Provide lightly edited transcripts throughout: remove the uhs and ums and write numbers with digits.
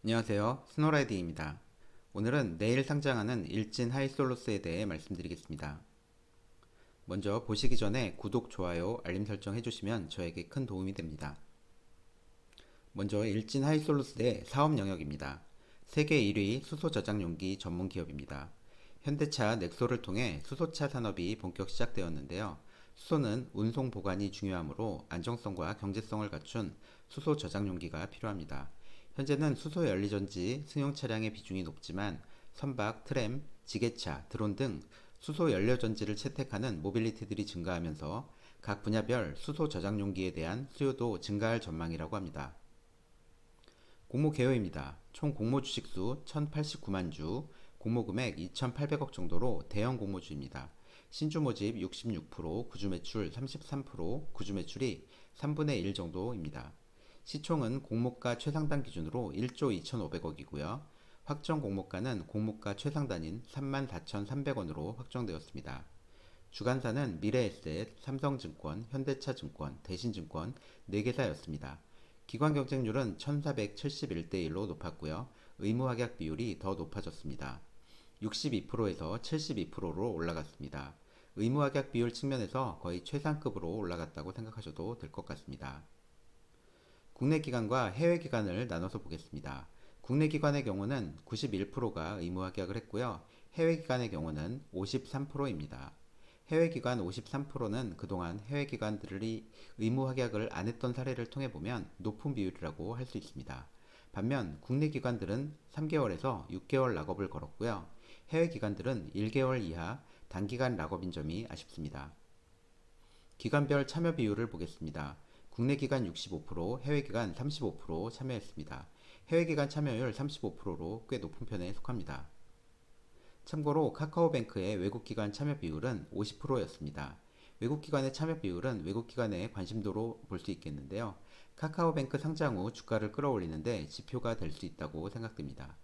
안녕하세요. 스노라이딩입니다. 오늘은 내일 상장하는 일진 하이솔로스에 대해 말씀드리겠습니다. 먼저 보시기 전에 구독, 좋아요, 알림 설정 해주시면 저에게 큰 도움이 됩니다. 먼저 일진 하이솔루스의 사업 영역입니다. 세계 1위 수소 저장 용기 전문 기업입니다. 현대차 넥소를 통해 수소차 산업이 본격 시작되었는데요. 수소는 운송 보관이 중요하므로 안정성과 경제성을 갖춘 수소 저장 용기가 필요합니다. 현재는 수소 연료전지 승용 차량의 비중이 높지만 선박, 트램, 지게차, 드론 등 수소 연료전지를 채택하는 모빌리티들이 증가하면서 각 분야별 수소 저장 용기에 대한 수요도 증가할 전망이라고 합니다. 공모 개요입니다. 총 공모 주식수 1089만 주, 공모 금액 2,800억 정도로 대형 공모주입니다. 신주 모집 66%, 구주 매출 33%, 구주 매출이 3분의 1 정도입니다. 시총은 공모가 최상단 기준으로 1조 2,500억이고요. 확정 공모가는 공모가 최상단인 34,300원으로 확정되었습니다. 주관사는 미래에셋, 삼성증권, 현대차증권, 대신증권 4개사였습니다. 기관 경쟁률은 1471대1로 높았고요. 의무합약 비율이 더 높아졌습니다. 62%에서 72%로 올라갔습니다. 의무합약 비율 측면에서 거의 최상급으로 올라갔다고 생각하셔도 될 것 같습니다. 국내 기관과 해외 기관을 나눠서 보겠습니다. 국내 기관의 경우는 91%가 의무합약을 했고요. 해외 기관의 경우는 53%입니다. 해외기관 53%는 그동안 해외기관들이 의무합약을 안 했던 사례를 통해 보면 높은 비율이라고 할 수 있습니다. 반면 국내 기관들은 3개월에서 6개월 락업을 걸었고요. 해외 기관들은 1개월 이하 단기간 락업인 점이 아쉽습니다. 기관별 참여 비율을 보겠습니다. 국내 기관 65%, 해외 기관 35% 참여했습니다. 해외 기관 참여율 35%로 꽤 높은 편에 속합니다. 참고로 카카오뱅크의 외국기관 참여 비율은 50%였습니다. 외국기관의 참여 비율은 외국기관의 관심도로 볼 수 있겠는데요. 카카오뱅크 상장 후 주가를 끌어올리는데 지표가 될 수 있다고 생각됩니다.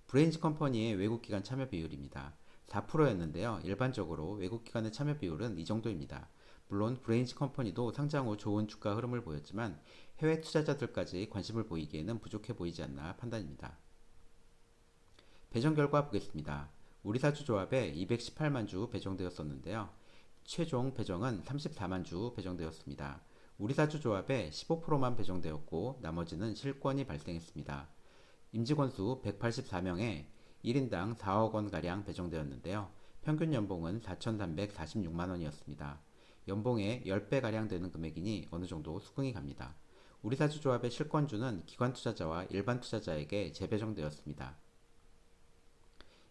브레인즈 컴퍼니의 외국기관 참여 비율입니다. 4%였는데요. 일반적으로 외국기관의 참여 비율은 이 정도입니다. 물론 브레인즈 컴퍼니도 상장 후 좋은 주가 흐름을 보였지만 해외 투자자들까지 관심을 보이기에는 부족해 보이지 않나 판단입니다. 배정 결과 보겠습니다. 우리사주조합에 218만 주 배정되었었는데요. 최종 배정은 34만 주 배정되었습니다. 우리사주조합에 15%만 배정되었고 나머지는 실권이 발생했습니다. 임직원수 184명에 1인당 4억 원가량 배정되었는데요. 평균 연봉은 4,346만 원이었습니다. 연봉의 10배가량 되는 금액이니 어느 정도 수긍이 갑니다. 우리사주조합의 실권주는 기관 투자자와 일반 투자자에게 재배정되었습니다.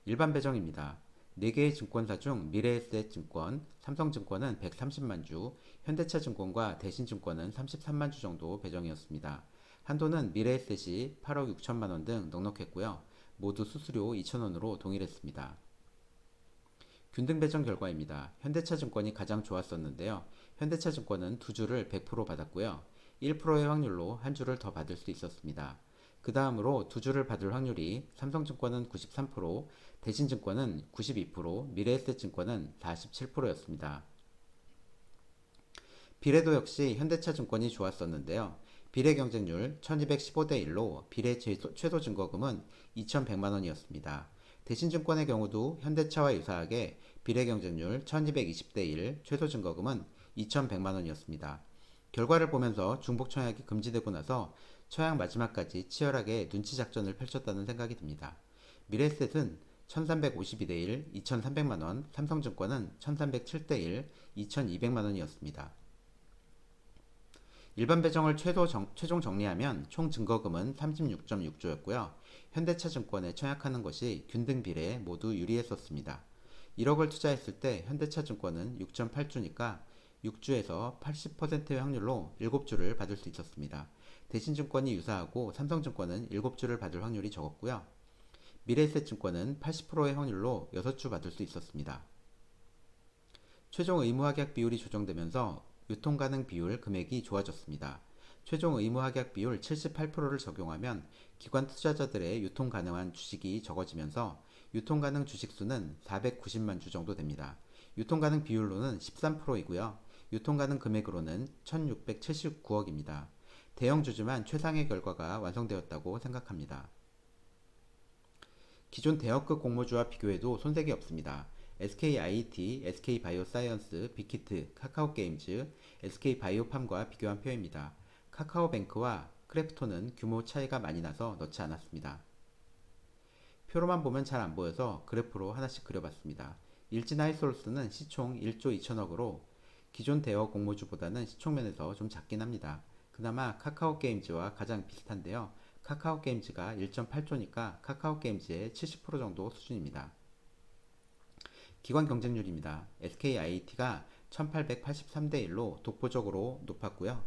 일반 배정입니다. 4개의 증권사 중 미래에셋증권, 삼성증권은 130만 주, 현대차증권과 대신증권은 33만 주 정도 배정이었습니다. 한도는 미래에셋이 8억 6천만 원 등 넉넉했고요. 모두 수수료 2천원으로 동일했습니다. 균등 배정 결과입니다. 현대차증권이 가장 좋았었는데요. 현대차증권은 2주를 100% 받았고요. 1%의 확률로 한 주를 더 받을 수 있었습니다. 그 다음으로 2주를 받을 확률이 삼성증권은 93%, 대신증권은 92%, 미래에셋증권은 47%였습니다. 비례도 역시 현대차증권이 좋았었는데요. 비례 경쟁률 1215대1로 비례 최소 증거금은 2100만원이었습니다. 대신증권의 경우도 현대차와 유사하게 비례 경쟁률 1220대1, 최소 증거금은 2100만원이었습니다. 결과를 보면서 중복 청약이 금지되고 나서 청약 마지막까지 치열하게 눈치 작전을 펼쳤다는 생각이 듭니다. 미래에셋은 1352대1, 2300만원, 삼성증권은 1307대1, 2200만원이었습니다. 일반 배정을 최종 정리하면 총 증거금은 36.6조였고요. 현대차증권에 청약하는 것이 균등 비례에 모두 유리했었습니다. 1억을 투자했을 때 현대차증권은 6.8주니까 6주에서 80%의 확률로 7주를 받을 수 있었습니다. 대신증권이 유사하고 삼성증권은 7주를 받을 확률이 적었고요. 미래에셋증권은 80%의 확률로 6주 받을 수 있었습니다. 최종 의무합약 비율이 조정되면서 유통가능 비율 금액이 좋아졌습니다. 최종 의무합약 비율 78%를 적용하면 기관 투자자들의 유통가능한 주식이 적어지면서 유통가능 주식수는 490만 주 정도 됩니다. 유통가능 비율로는 13%이고요. 유통가능 금액으로는 1679억입니다. 대형주지만 최상의 결과가 완성되었다고 생각합니다. 기존 대여급 공모주와 비교해도 손색이 없습니다. SKIT, SK바이오사이언스, 빅히트, 카카오게임즈, SK바이오팜과 비교한 표입니다. 카카오뱅크와 크래프톤은 규모 차이가 많이 나서 넣지 않았습니다. 표로만 보면 잘 안 보여서 그래프로 하나씩 그려봤습니다. 일진하이솔루스는 시총 1조 2천억으로 기존 대여 공모주보다는 시총면에서 좀 작긴 합니다. 그나마 카카오게임즈와 가장 비슷한데요. 카카오게임즈가 1.8조니까 카카오게임즈의 70% 정도 수준입니다. 기관 경쟁률입니다. SKIT가 1883대 1로 독보적으로 높았고요.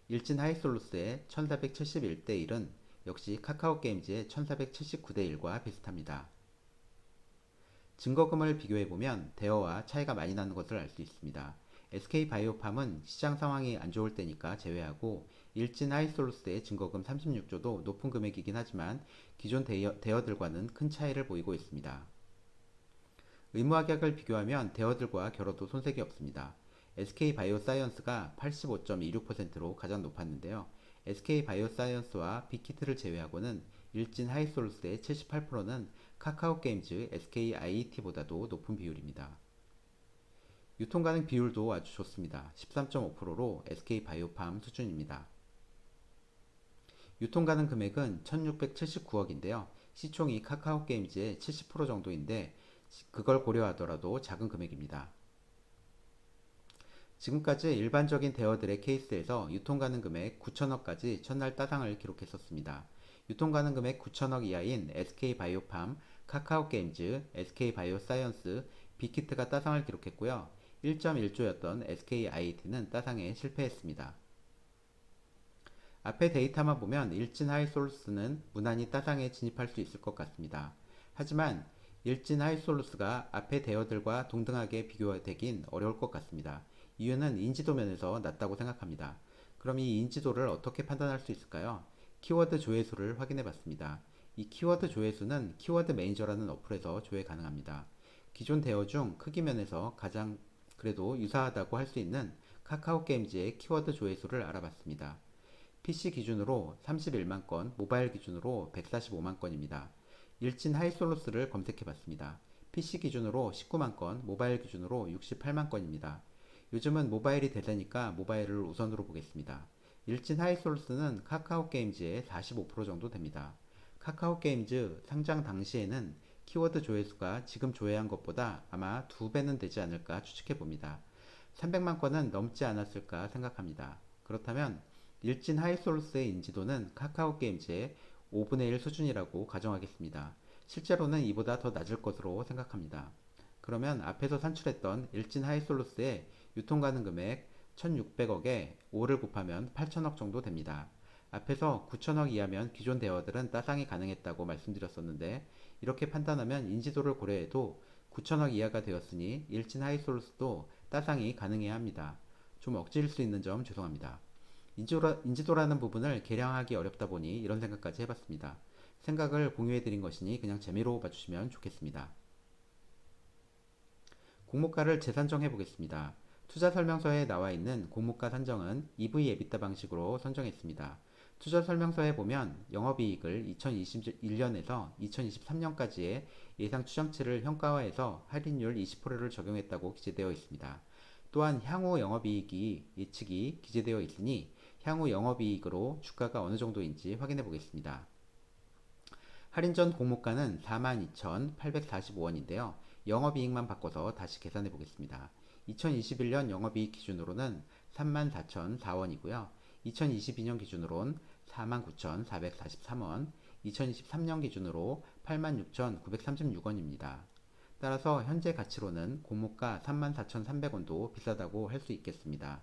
일진 하이솔루스의 1471대 1은 역시 카카오게임즈의 1479대 1과 비슷합니다. 증거금을 비교해보면 대여와 차이가 많이 나는 것을 알 수 있습니다. SK바이오팜은 시장 상황이 안 좋을 때니까 제외하고 일진 하이솔루스의 증거금 36조도 높은 금액이긴 하지만 기존 대여들과는 큰 차이를 보이고 있습니다. 의무합약을 비교하면 대여들과 결어도 손색이 없습니다. SK바이오사이언스가 85.26%로 가장 높았는데요. SK바이오사이언스와 빅히트를 제외하고는 일진 하이솔루스의 78%는 카카오게임즈, SKIT보다도 높은 비율입니다. 유통가능 비율도 아주 좋습니다. 13.5%로 SK바이오팜 수준입니다. 유통가능 금액은 1679억인데요. 시총이 카카오게임즈의 70% 정도인데 그걸 고려하더라도 작은 금액입니다. 지금까지 일반적인 대여들의 케이스에서 유통가능 금액 9천억까지 첫날 따상을 기록했었습니다. 유통가능 금액 9천억 이하인 SK바이오팜, 카카오게임즈, SK바이오사이언스, 빅히트가 따상을 기록했고요. 1.1조였던 SKIT는 따상에 실패했습니다. 앞의 데이터만 보면 일진 하이솔루스는 무난히 따상에 진입할 수 있을 것 같습니다. 하지만 일진 하이솔루스가 앞의 대여들과 동등하게 비교되긴 어려울 것 같습니다. 이유는 인지도 면에서 낮다고 생각합니다. 그럼 이 인지도를 어떻게 판단할 수 있을까요? 키워드 조회수를 확인해 봤습니다. 이 키워드 조회수는 키워드 매니저라는 어플에서 조회 가능합니다. 기존 대여 중 크기 면에서 가장 그래도 유사하다고 할 수 있는 카카오게임즈의 키워드 조회수를 알아봤습니다. PC 기준으로 31만 건, 모바일 기준으로 145만 건입니다. 일진 하이솔루스를 검색해 봤습니다. PC 기준으로 19만 건, 모바일 기준으로 68만 건입니다. 요즘은 모바일이 대세니까 모바일을 우선으로 보겠습니다. 일진 하이솔루스는 카카오게임즈의 45% 정도 됩니다. 카카오게임즈 상장 당시에는 키워드 조회수가 지금 조회한 것보다 아마 2배는 되지 않을까 추측해 봅니다. 300만 건은 넘지 않았을까 생각합니다. 그렇다면 일진 하이솔루스의 인지도는 카카오게임즈의 5분의 1 수준이라고 가정하겠습니다. 실제로는 이보다 더 낮을 것으로 생각합니다. 그러면 앞에서 산출했던 일진 하이솔루스의 유통가능 금액 1600억에 5를 곱하면 8천억 정도 됩니다. 앞에서 9천억 이하면 기존 대여들은 따상이 가능했다고 말씀드렸었는데 이렇게 판단하면 인지도를 고려해도 9천억 이하가 되었으니 일진 하이솔루스도 따상이 가능해야 합니다. 좀 억지일 수 있는 점 죄송합니다. 인지도라는 부분을 계량하기 어렵다 보니 이런 생각까지 해봤습니다. 생각을 공유해드린 것이니 그냥 재미로 봐주시면 좋겠습니다. 공모가를 재산정해 보겠습니다. 투자 설명서에 나와 있는 공모가 산정은 EV/EBITDA 방식으로 선정했습니다. 투자 설명서에 보면 영업이익을 2021년에서 2023년까지의 예상 추정치를 현가화해서 할인율 20%를 적용했다고 기재되어 있습니다. 또한 향후 영업이익이 예측이 기재되어 있으니 향후 영업이익으로 주가가 어느 정도인지 확인해 보겠습니다. 할인 전 공모가는 42,845원인데요. 영업이익만 바꿔서 다시 계산해 보겠습니다. 2021년 영업이익 기준으로는 34,004원이고요. 2022년 기준으로는 49,443원, 2023년 기준으로 86,936원입니다. 따라서 현재 가치로는 공모가 34,300원도 비싸다고 할 수 있겠습니다.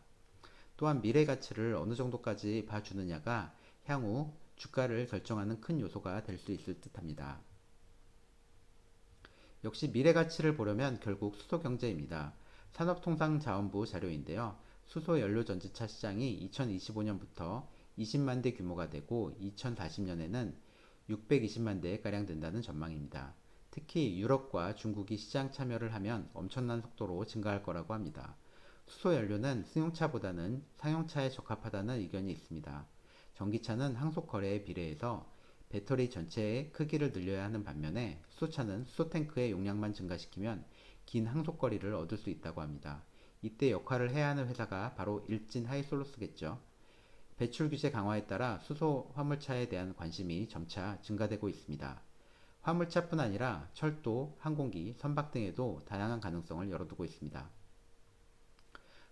또한 미래 가치를 어느 정도까지 봐주느냐가 향후 주가를 결정하는 큰 요소가 될 수 있을 듯합니다. 역시 미래 가치를 보려면 결국 수소경제입니다. 산업통상자원부 자료인데요. 수소연료전지차 시장이 2025년부터 20만 대 규모가 되고 2040년에는 620만 대가량 된다는 전망입니다. 특히 유럽과 중국이 시장 참여를 하면 엄청난 속도로 증가할 거라고 합니다. 수소연료는 승용차보다는 상용차에 적합하다는 의견이 있습니다. 전기차는 항속 거래에 비례해서 배터리 전체의 크기를 늘려야 하는 반면에 수소차는 수소 탱크의 용량만 증가시키면 긴 항속 거리를 얻을 수 있다고 합니다. 이때 역할을 해야 하는 회사가 바로 일진 하이솔루스겠죠. 배출 규제 강화에 따라 수소 화물차에 대한 관심이 점차 증가되고 있습니다. 화물차뿐 아니라 철도, 항공기, 선박 등에도 다양한 가능성을 열어두고 있습니다.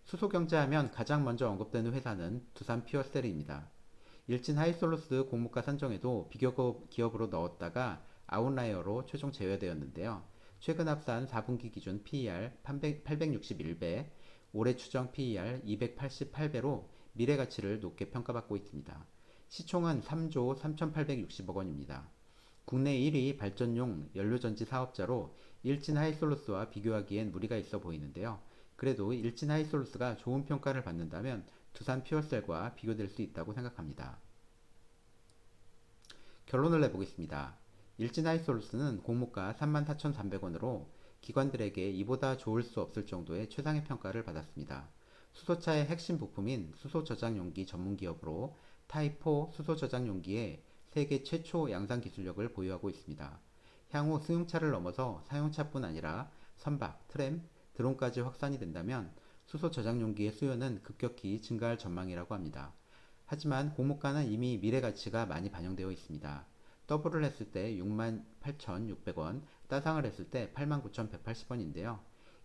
수소 경제하면 가장 먼저 언급되는 회사는 두산 퓨어셀입니다. 일진 하이솔루스 공모가 산정에도 비기업으로 넣었다가 아웃라이어로 최종 제외되었는데요. 최근 합산 4분기 기준 PER 861배, 올해 추정 PER 288배로 미래 가치를 높게 평가받고 있습니다. 시총은 3조 3,860억 원입니다. 국내 1위 발전용 연료전지 사업자로 일진 하이솔루스와 비교하기엔 무리가 있어 보이는데요. 그래도 일진 하이솔루스가 좋은 평가를 받는다면 두산 퓨어셀과 비교될 수 있다고 생각합니다. 결론을 내보겠습니다. 일진 하이솔루스는 공모가 34,300원으로 기관들에게 이보다 좋을 수 없을 정도의 최상의 평가를 받았습니다. 수소차의 핵심 부품인 수소 저장 용기 전문 기업으로 타입4 수소 저장 용기에 세계 최초 양산 기술력을 보유하고 있습니다. 향후 승용차를 넘어서 사용차뿐 아니라 선박, 트램, 드론까지 확산이 된다면 수소 저장 용기의 수요는 급격히 증가할 전망이라고 합니다. 하지만 공모가는 이미 미래 가치가 많이 반영되어 있습니다. 더블을 했을 때 68,600원, 따상을 했을 때 89,180원인데요.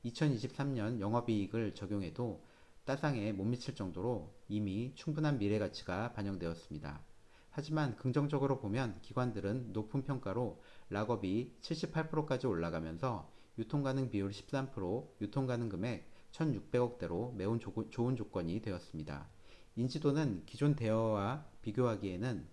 2023년 영업이익을 적용해도 따상에 못 미칠 정도로 이미 충분한 미래 가치가 반영되었습니다. 하지만 긍정적으로 보면 기관들은 높은 평가로 락업이 78%까지 올라가면서 유통가능 비율 13%, 유통가능 금액 1,600억대로 매우 좋은 조건이 되었습니다. 인지도는 기존 대여와 비교하기에는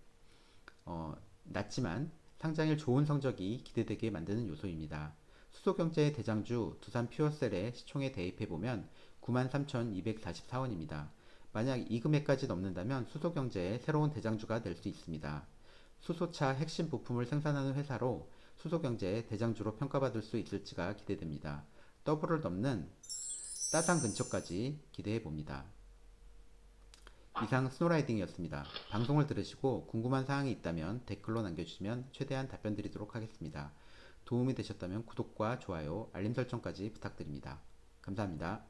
낮지만 상장일 좋은 성적이 기대되게 만드는 요소입니다. 수소경제의 대장주 두산 퓨어셀의 시총에 대입해보면 93,244원입니다. 만약 이 금액까지 넘는다면 수소경제의 새로운 대장주가 될 수 있습니다. 수소차 핵심 부품을 생산하는 회사로 수소경제의 대장주로 평가받을 수 있을지가 기대됩니다. 더블을 넘는 따상 근처까지 기대해봅니다. 이상 스노라이딩이었습니다. 방송을 들으시고 궁금한 사항이 있다면 댓글로 남겨주시면 최대한 답변 드리도록 하겠습니다. 도움이 되셨다면 구독과 좋아요, 알림 설정까지 부탁드립니다. 감사합니다.